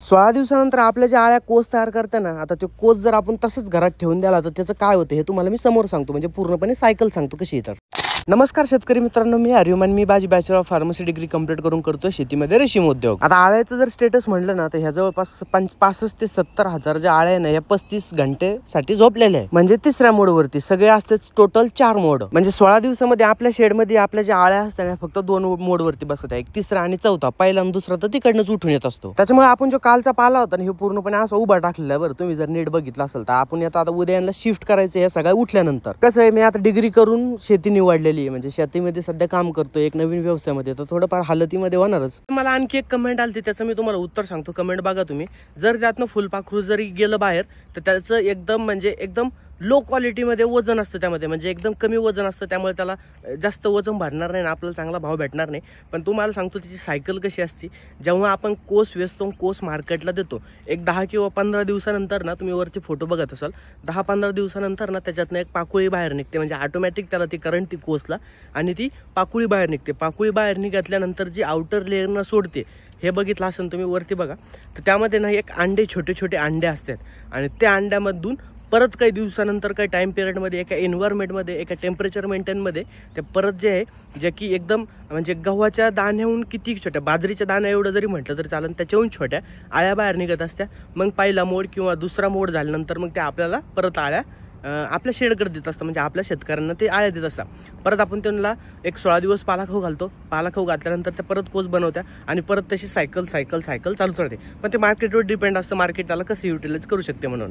16 दिवसानंतर आपल्या ज्या आळ्या कोस तयार करताना आता तो कोस जर आपण तसंच घरात ठेवून द्याला तर त्याचं काय होतं हे तुम्हाला मी समोर सांगतो, म्हणजे पूर्णपणे सायकल सांगतो कशी आहे. नमस्कार शेतकरी मित्रांनो, मी हरिओमन. मी bachelor of pharmacy degree complete करून करतो शेतीमध्ये रेशीम उद्योग. आता आळ्याचं जर स्टेटस म्हटलं ना तर ह्या जवळपास 65 ते 70 हजार ज्या आळ्या ना या 35 घंटेसाठी झोपलेल्या आहे. म्हणजे तिसऱ्या मोडवरती सगळे असते टोटल 4 मोड. म्हणजे 16 दिवसामध्ये आपल्या शेडमध्ये आपल्या ज्या आळ्या असतात फक्त 2 मोडवरती बसत आहे, एक तिसरा आणि चौथा. पहिला आणि दुसरा तर तिकडनंच उठून येत असतो. त्याच्यामुळे आपण जो कालचा पाला होता ना हे पूर्णपणे असं उभा टाकलेला आहे. बरं, तुम्ही जर नीट बघितलं असेल तर आपण आता उद्याला शिफ्ट करायचं हे सगळं उठल्यानंतर. कसं आहे, मी आता डिग्री करून शेती निवडलेली आहे, म्हणजे शेतीमध्ये सध्या काम करतो एक नवीन व्यवसायामध्ये, तर थोडंफार हालतीमध्ये होणारच. मला आणखी एक कमेंट आली, त्याचं मी तुम्हाला उत्तर सांगतो. कमेंट बघा तुम्ही. जर त्यातनं फुलपाखरू जरी गेलं बाहेर तर त्याचं एकदम लो क्वालिटीमध्ये वजन असतं त्यामध्ये, म्हणजे एकदम कमी वजन असतं, त्यामुळे त्याला जास्त वजन भरणार नाही, आपल्याला चांगला भाव भेटणार नाही. पण तुम्हाला सांगतो त्याची सायकल कशी असते. जेव्हा आपण कोस वेचतो, कोस मार्केटला देतो, एक 10 किंवा 15 दिवसानंतर ना, तुम्ही वरती फोटो बघत असाल, 10-15 दिवसानंतर ना त्याच्यातनं एक पाकुळी बाहेर निघते. म्हणजे ऑटोमॅटिक त्याला ती करंट ती कोसला आणि ती पाकुळी बाहेर निघते. पाकुळी बाहेर निघाल्यानंतर जी आउटर लेअरनं सोडते, हे बघितलं असेल तुम्ही वरती बघा, तर त्यामध्ये ना एक छोटे छोटे अंडे असतात आणि त्या अंड्यामधून परत काही दिवसानंतर काही टाइम पिरियडमध्ये एका एन्व्हायरमेंटमध्ये एका टेम्परेचर मेंटेनमध्ये ते परत जे आहे, जे की एकदम म्हणजे गव्हाच्या दाण्याहून किती छोट्या, बाजरीच्या दाण्या एवढं जरी म्हटलं तरी चालेल, त्याच्याहून छोट्या आळ्या बाहेर निघत असत्या. मग पहिला मोड किंवा दुसरा मोड झाल्यानंतर मग ते आपल्याला परत आळ्या आपल्या शेडकडे देत असतं, म्हणजे आपल्या शेतकऱ्यांना ते आळ्या देत असतात. परत आपण त्यांना एक 16 दिवस पालाखाऊ घालतो. पालाखाऊ घातल्यानंतर ते परत कोस बनवत्या आणि परत तशी सायकल चालूच राहते. पण ते मार्केटवर डिपेंड असतं, मार्केट त्याला कसं युटिलाइज करू शकते म्हणून.